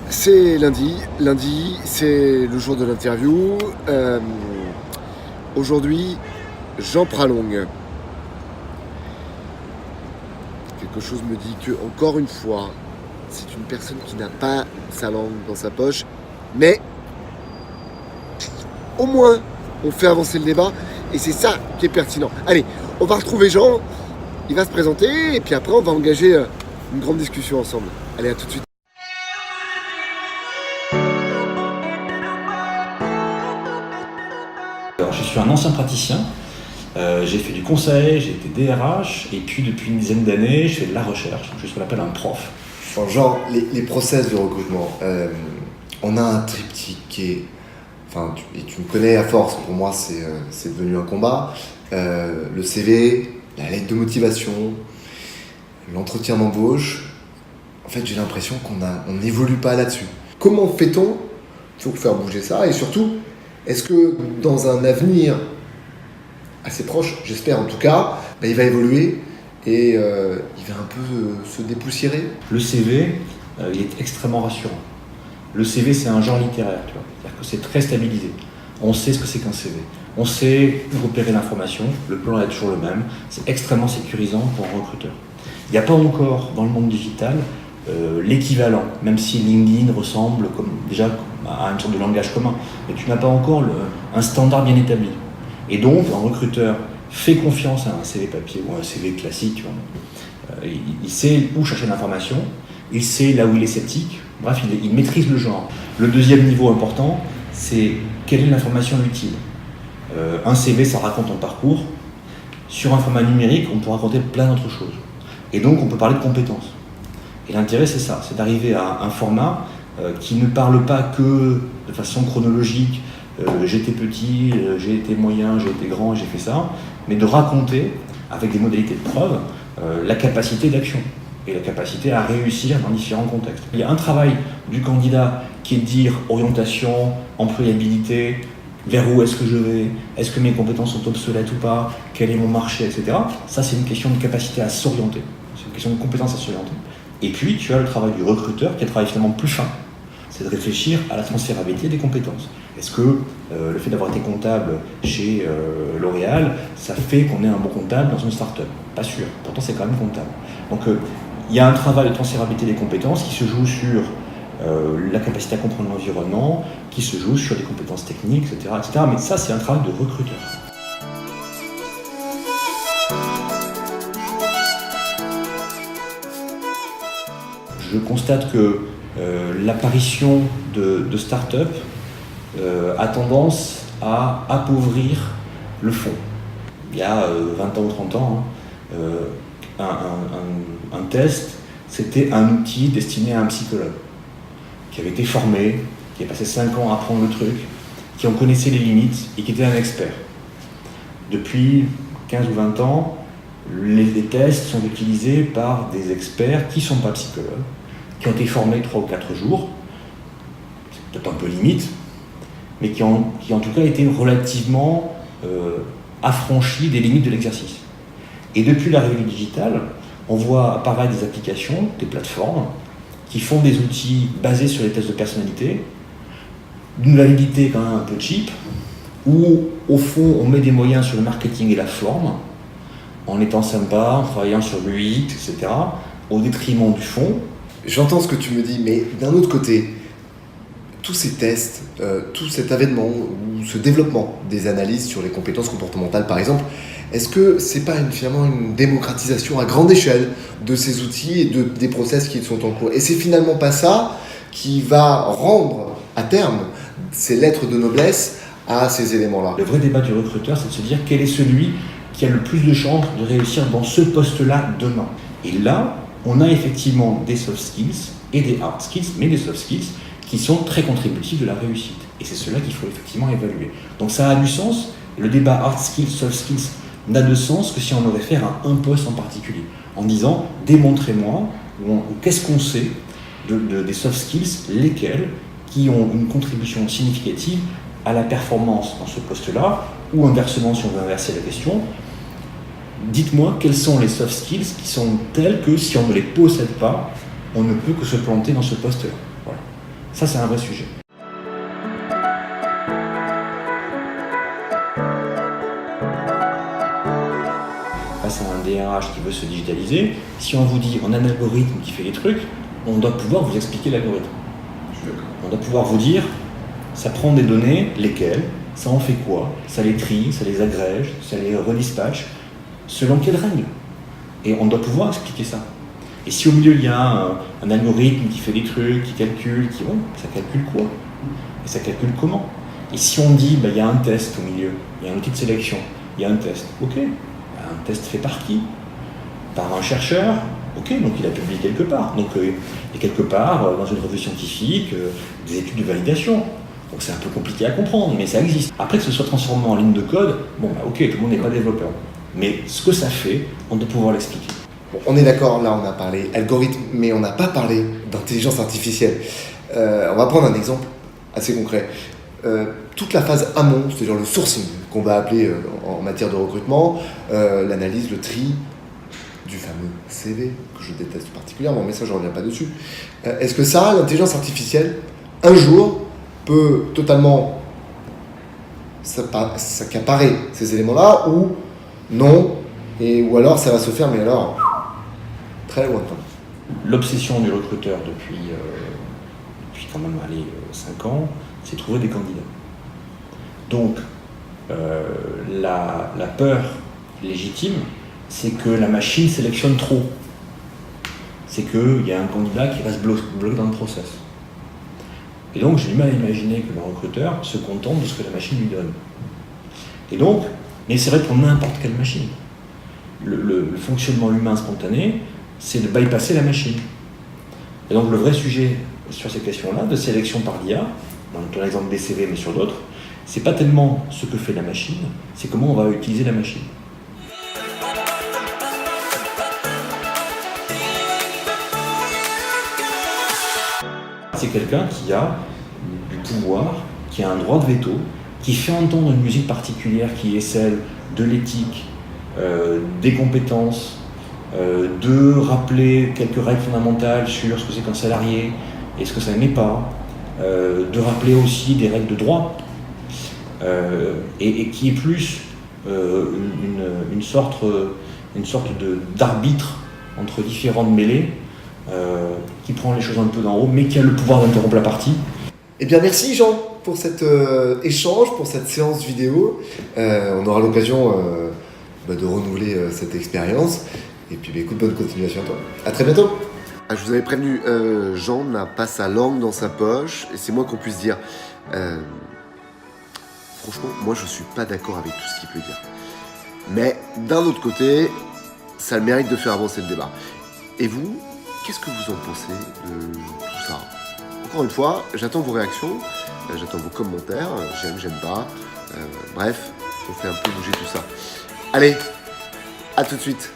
C'est lundi. Lundi, c'est le jour de l'interview. Aujourd'hui, Jean Pralong. Quelque chose me dit que, encore une fois, c'est une personne qui n'a pas sa langue dans sa poche. Mais, au moins, on fait avancer le débat. Et c'est ça qui est pertinent. Allez, on va retrouver Jean. Il va se présenter. Et puis après, on va engager une grande discussion ensemble. Allez, à tout de suite. Alors, je suis un ancien praticien, j'ai fait du conseil, j'ai été DRH, et puis depuis une dizaine d'années, je fais de la recherche, je suis ce qu'on appelle un prof. Genre, les process de recrutement, on a un triptyque qui est, et tu me connais à force, pour moi c'est devenu un combat, le CV, la lettre de motivation, l'entretien d'embauche. En fait, j'ai l'impression qu'on n'évolue pas là-dessus. Comment fait-on pour faire bouger ça? Et surtout, est-ce que dans un avenir assez proche, j'espère en tout cas, il va évoluer et il va un peu se dépoussiérer? Le CV, il est extrêmement rassurant. Le CV, c'est un genre littéraire, tu vois. C'est-à-dire que c'est très stabilisé. On sait ce que c'est qu'un CV. On sait où repérer l'information, le plan est toujours le même. C'est extrêmement sécurisant pour un recruteur. Il n'y a pas encore, dans le monde digital, l'équivalent, même si LinkedIn ressemble déjà à une sorte de langage commun, mais tu n'as pas encore un standard bien établi. Et donc, un recruteur fait confiance à un CV papier ou à un CV classique. Tu vois. Il sait où chercher l'information, il sait là où il est sceptique, bref, il maîtrise le genre. Le deuxième niveau important, c'est quelle est l'information utile. Un CV, ça raconte ton parcours. Sur un format numérique, on peut raconter plein d'autres choses. Et donc, on peut parler de compétences. Et l'intérêt, c'est ça, c'est d'arriver à un format qui ne parle pas que de façon chronologique, j'étais petit, j'ai été moyen, j'ai été grand, j'ai fait ça, mais de raconter, avec des modalités de preuve, la capacité d'action et la capacité à réussir dans différents contextes. Il y a un travail du candidat qui est de dire orientation, employabilité, vers où est-ce que je vais, est-ce que mes compétences sont obsolètes ou pas, quel est mon marché, etc. Ça, c'est une question de capacité à s'orienter, c'est une question de compétence à s'orienter. Et puis, tu as le travail du recruteur qui est un travail finalement plus fin, c'est de réfléchir à la transférabilité des compétences. Est-ce que le fait d'avoir été comptable chez L'Oréal, ça fait qu'on est un bon comptable dans une start-up? Pas sûr, pourtant c'est quand même comptable. Donc il y a un travail de transférabilité des compétences qui se joue sur la capacité à comprendre l'environnement, qui se joue sur des compétences techniques, etc. Mais ça, c'est un travail de recruteur. Je constate que l'apparition de start-up a tendance à appauvrir le fond. Il y a 20 ans ou 30 ans, un test, c'était un outil destiné à un psychologue qui avait été formé, qui a passé 5 ans à apprendre le truc, qui en connaissait les limites et qui était un expert. Depuis 15 ou 20 ans, les tests sont utilisés par des experts qui ne sont pas psychologues, qui ont été formés 3 ou 4 jours, c'est peut-être un peu limite, mais qui en tout cas étaient relativement affranchis des limites de l'exercice. Et depuis l'arrivée du digital, on voit apparaître des applications, des plateformes, qui font des outils basés sur les tests de personnalité, d'une validité quand même un peu cheap, où au fond on met des moyens sur le marketing et la forme, en étant sympa, en travaillant sur l'UX, etc., au détriment du fond. J'entends ce que tu me dis, mais d'un autre côté, tous ces tests, tout cet avènement ou ce développement des analyses sur les compétences comportementales par exemple, est-ce que c'est pas finalement une démocratisation à grande échelle de ces outils et des process qui sont en cours? Et c'est finalement pas ça qui va rendre à terme ces lettres de noblesse à ces éléments-là? Le vrai débat du recruteur, c'est de se dire quel est celui qui a le plus de chances de réussir dans ce poste-là demain. Et là, on a effectivement des soft skills et des hard skills, mais des soft skills qui sont très contributifs de la réussite. Et c'est cela qu'il faut effectivement évaluer. Donc ça a du sens. Le débat hard skills, soft skills n'a de sens que si on aurait fait un poste en particulier. En disant, démontrez-moi, qu'est-ce qu'on sait des soft skills, lesquels, qui ont une contribution significative à la performance dans ce poste-là, ou inversement, si on veut inverser la question, dites-moi quels sont les soft skills qui sont tels que si on ne les possède pas, on ne peut que se planter dans ce poste-là. Voilà. Ça, c'est un vrai sujet. Face à un DRH qui veut se digitaliser, si on vous dit on a un algorithme qui fait les trucs, on doit pouvoir vous expliquer l'algorithme. On doit pouvoir vous dire, ça prend des données, lesquelles, ça en fait quoi, ça les trie, ça les agrège, ça les redispatche, selon quelles règles. Et on doit pouvoir expliquer ça. Et si au milieu il y a un algorithme qui fait des trucs, qui calcule, ça calcule quoi? Et ça calcule comment? Et si on dit, il y a un test au milieu, il y a un outil de sélection, il y a un test, ok. Un test fait par qui? Par un chercheur, ok, donc il a publié quelque part. Donc il y a quelque part, dans une revue scientifique, des études de validation. Donc c'est un peu compliqué à comprendre, mais ça existe. Après que ce soit transformé en ligne de code, ok, tout le monde n'est pas développeur. Mais ce que ça fait, on doit pouvoir l'expliquer. Bon, on est d'accord, là on a parlé algorithme, mais on n'a pas parlé d'intelligence artificielle. On va prendre un exemple assez concret. Toute la phase amont, c'est-à-dire le sourcing, qu'on va appeler en matière de recrutement, l'analyse, le tri du fameux CV, que je déteste particulièrement, mais ça je ne reviens pas dessus. Est-ce que ça, l'intelligence artificielle, un jour, peut totalement s'accaparer ces éléments-là, ou non, ou alors ça va se faire, mais alors, très lointain. L'obsession du recruteur depuis quand même 5 ans, c'est trouver des candidats. Donc, la peur légitime, c'est que la machine sélectionne trop. C'est qu'il y a un candidat qui reste bloqué dans le process. Et donc, j'ai du mal à imaginer que le recruteur se contente de ce que la machine lui donne. Et donc, mais c'est vrai pour n'importe quelle machine. Le fonctionnement humain spontané, c'est de bypasser la machine. Et donc, le vrai sujet sur ces questions-là, de sélection par l'IA, dans ton exemple des CV, mais sur d'autres, c'est pas tellement ce que fait la machine, c'est comment on va utiliser la machine. C'est quelqu'un qui a du pouvoir, qui a un droit de veto, qui fait entendre une musique particulière qui est celle de l'éthique, des compétences, de rappeler quelques règles fondamentales sur ce que c'est qu'un salarié et ce que ça n'est pas, de rappeler aussi des règles de droit, et qui est plus une sorte d'arbitre entre différentes mêlées, qui prend les choses un peu d'en haut, mais qui a le pouvoir d'interrompre la partie. Eh bien merci Jean pour cet échange, pour cette séance vidéo. On aura l'occasion de renouveler cette expérience. Et puis écoute, bonne continuation à toi. À très bientôt. Je vous avais prévenu, Jean n'a pas sa langue dans sa poche, et c'est moi qu'on puisse dire. Franchement, moi je suis pas d'accord avec tout ce qu'il peut dire. Mais d'un autre côté, ça a le mérite de faire avancer le débat. Et vous, qu'est-ce que vous en pensez de tout ça? Encore une fois, j'attends vos réactions, j'attends vos commentaires, j'aime pas. Bref, on fait un peu bouger tout ça. Allez, à tout de suite.